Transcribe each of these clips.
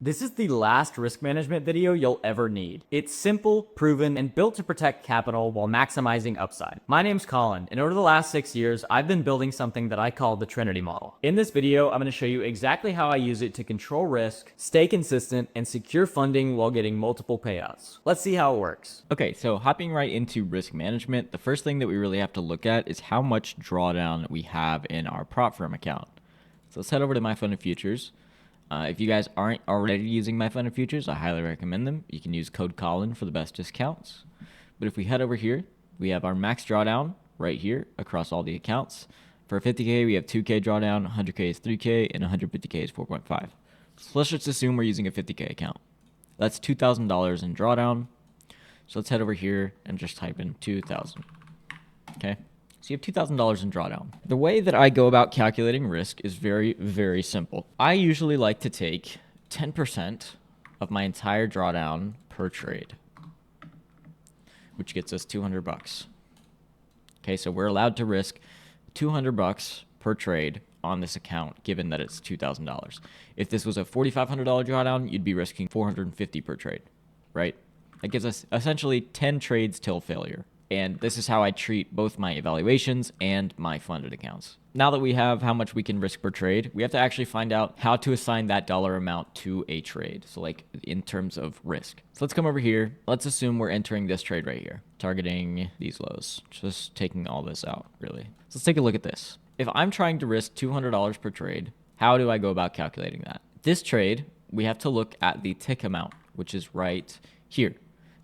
This is the last risk management video you'll ever need. It's simple, proven, and built to protect capital while maximizing upside. My name's Colin, and over the last 6 years, I've been building something that I call the Trinity model. In this video, I'm going to show you exactly how I use it to control risk, stay consistent, and secure funding while getting multiple payouts. Let's see how it works. Okay, so hopping right into risk management, the first thing that we really have to look at is how much drawdown we have in our prop firm account. So let's head over to My Fund of Futures. If you guys aren't already using My Fund of Futures, I highly recommend them. You can use code Colin for the best discounts. But if we head over here, we have our max drawdown right here across all the accounts. For 50K, we have 2K drawdown, 100K is 3K, and 150K is 4.5. So let's just assume we're using a 50K account. That's $2,000 in drawdown. So let's head over here and just type in 2,000. Okay. So you have $2,000 in drawdown. The way that I go about calculating risk is very, very simple. I usually like to take 10% of my entire drawdown per trade, which gets us $200. Okay, so we're allowed to risk $200 per trade on this account, given that it's $2,000. If this was a $4,500 drawdown, you'd be risking $450 per trade, right? That gives us essentially 10 trades till failure. And this is how I treat both my evaluations and my funded accounts. Now that we have how much we can risk per trade, we have to actually find out how to assign that dollar amount to a trade. So like in terms of risk. So let's come over here. Let's assume we're entering this trade right here, targeting these lows, just taking all this out really. So let's take a look at this. If I'm trying to risk $200 per trade, how do I go about calculating that? This trade, we have to look at the tick amount, which is right here.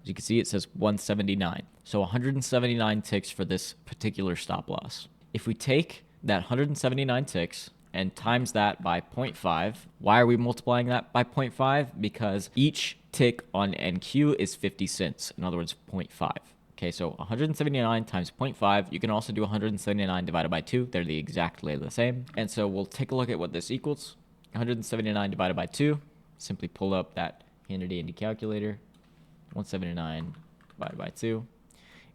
As you can see, it says 179. So 179 ticks for this particular stop loss. If we take that 179 ticks and times that by 0.5, why are we multiplying that by 0.5? Because each tick on NQ is 50 cents. In other words, 0.5. Okay, so 179 times 0.5. You can also do 179 divided by 2. They're exactly the same. And so we'll take a look at what this equals. 179 divided by 2. Simply pull up that handy calculator. 179 divided by 2.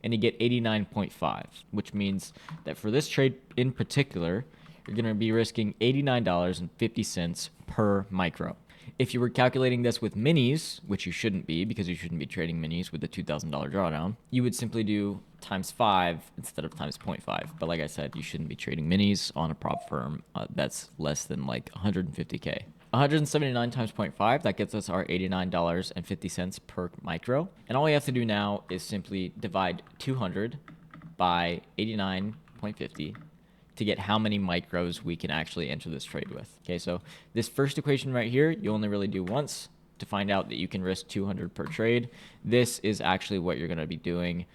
And you get 89.5, which means that for this trade in particular, you're going to be risking $89.50 per micro. If you were calculating this with minis, which you shouldn't be because you shouldn't be trading minis with a $2,000 drawdown, you would simply do times 5 instead of times 0.5. But like I said, you shouldn't be trading minis on a prop firm that's less than like 150K. 179 times 0.5, that gets us our $89.50 per micro. And all we have to do now is simply divide 200 by 89.50 to get how many micros we can actually enter this trade with. Okay, so this first equation right here, you only really do once to find out that you can risk 200 per trade. This is actually what you're going to be doing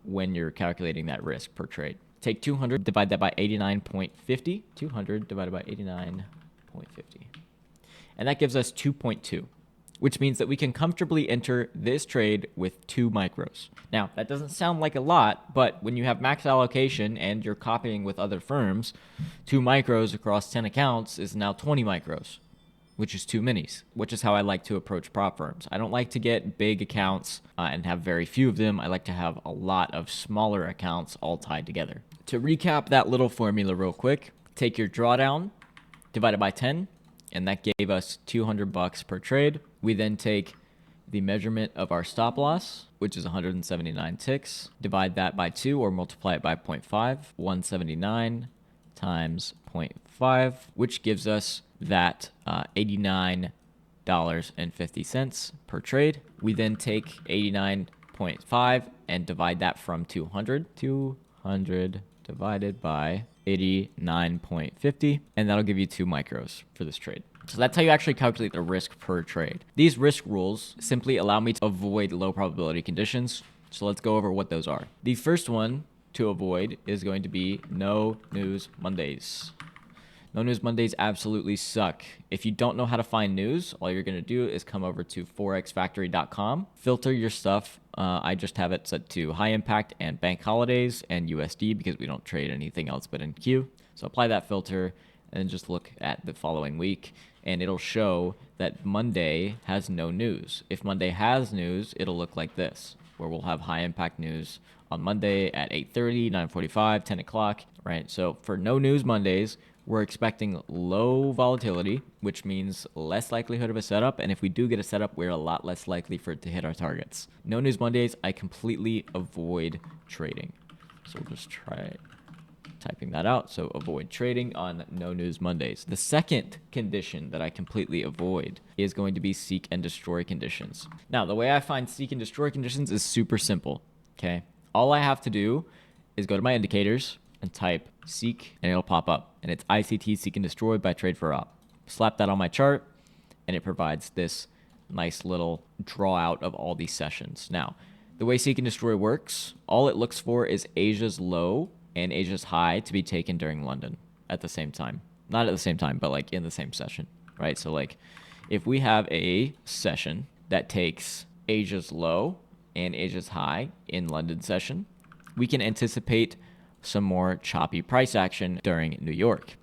when you're calculating that risk per trade. Take 200, divide that by 89.50. 200 divided by 89.50. And that gives us 2.2, which means that we can comfortably enter this trade with 2 micros. Now, that doesn't sound like a lot, but when you have max allocation and you're copying with other firms, 2 micros across 10 accounts is now 20 micros, which is 2 minis, which is how I like to approach prop firms. I don't like to get big accounts and have very few of them. I like to have a lot of smaller accounts all tied together. To recap that little formula real quick, take your drawdown, divide it by 10, and that gave us $200 per trade. We then take the measurement of our stop loss, which is 179 ticks, divide that by 2 or multiply it by 0.5, 179 times 0.5, which gives us that $89.50 per trade. We then take 89.5 and divide that from 200. 200 divided by 89.50, and that'll give you 2 micros for this trade. So that's how you actually calculate the risk per trade. These risk rules simply allow me to avoid low probability conditions. So let's go over what those are. The first one to avoid is going to be no news Mondays. No news Mondays absolutely suck. If you don't know how to find news, all you're going to do is come over to forexfactory.com, filter your stuff. I just have it set to high impact and bank holidays and USD because we don't trade anything else but NQ. So apply that filter and just look at the following week and it'll show that Monday has no news. If Monday has news, it'll look like this, where we'll have high impact news on Monday at 8:30, 9:45, 10 o'clock, right? So for no news Mondays, we're expecting low volatility, which means less likelihood of a setup. And if we do get a setup, we're a lot less likely for it to hit our targets. No news Mondays, I completely avoid trading. So we'll just try typing that out. So avoid trading on no news Mondays. The second condition that I completely avoid is going to be seek and destroy conditions. Now, the way I find seek and destroy conditions is super simple. Okay. All I have to do is go to my indicators and type seek, and it'll pop up. And it's ICT seek and destroy by Trade for Op. Slap that on my chart, and it provides this nice little draw out of all these sessions. Now, the way seek and destroy works, all it looks for is Asia's low and Asia's high to be taken during London at the same time. Not at the same time, but like in the same session, right? So like if we have a session that takes Asia's low and Asia's high in London session, we can anticipate some more choppy price action during New York.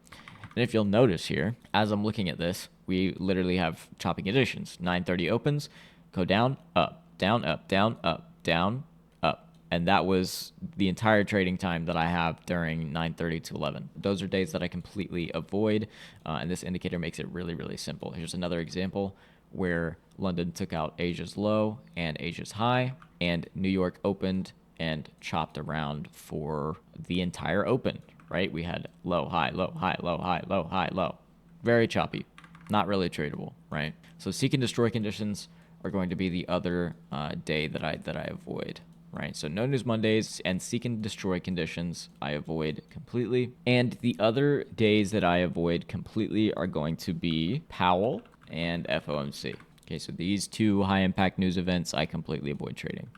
And if you'll notice here, as I'm looking at this, we literally have choppy conditions. 9:30 opens, go down, up, down, up, down, up, down, up. And that was the entire trading time that I have during 9:30 to 11. Those are days that I completely avoid. And this indicator makes it really, really simple. Here's another example where London took out Asia's low and Asia's high, and New York opened and chopped around for the entire open, right? We had low, high, low, high, low, high, low, high, low. Very choppy, not really tradable, right? So seek and destroy conditions are going to be the other day that I avoid, right? So no news Mondays and seek and destroy conditions I avoid completely. And the other days that I avoid completely are going to be Powell and FOMC. Okay, so these two high impact news events I completely avoid trading.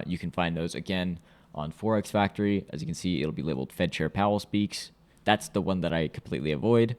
You can find those again on Forex Factory. As you can see, it'll be labeled Fed Chair Powell Speaks. That's the one that I completely avoid.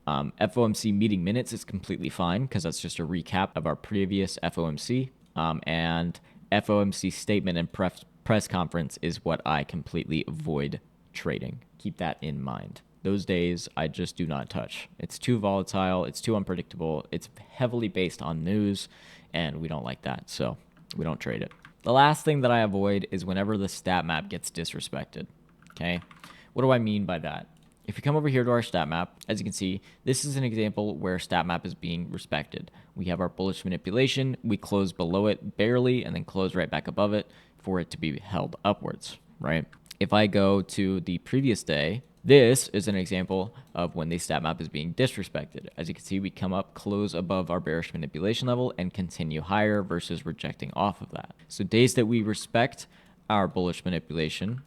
FOMC meeting minutes is completely fine because that's just a recap of our previous FOMC. And FOMC statement and press conference is what I completely avoid trading. Keep that in mind. Those days I just do not touch. It's too volatile. It's too unpredictable. It's heavily based on news, and we don't like that. So we don't trade it. The last thing that I avoid is whenever the stat map gets disrespected. Okay. What do I mean by that? If you come over here to our stat map, as you can see, this is an example where stat map is being respected. We have our bullish manipulation. We close below it barely and then close right back above it for it to be held upwards, right? If I go to the previous day, this is an example of when the stat map is being disrespected. As you can see, we come up, close above our bearish manipulation level, and continue higher versus rejecting off of that. So days that we respect our bullish manipulation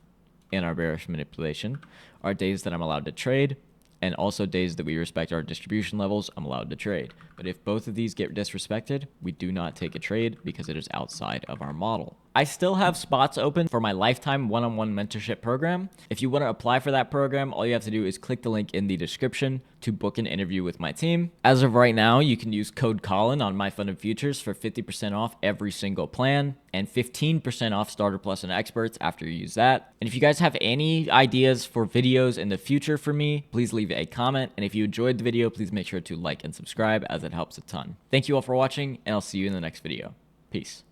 and our bearish manipulation are days that I'm allowed to trade, and also days that we respect our distribution levels, I'm allowed to trade. But if both of these get disrespected, we do not take a trade because it is outside of our model. I still have spots open for my lifetime one-on-one mentorship program. If you want to apply for that program, all you have to do is click the link in the description to book an interview with my team. As of right now, you can use code Colin on MyFunded Futures for 50% off every single plan and 15% off Starter Plus and Experts after you use that. And if you guys have any ideas for videos in the future for me, please leave a comment. And if you enjoyed the video, please make sure to like and subscribe as it helps a ton. Thank you all for watching, and I'll see you in the next video. Peace.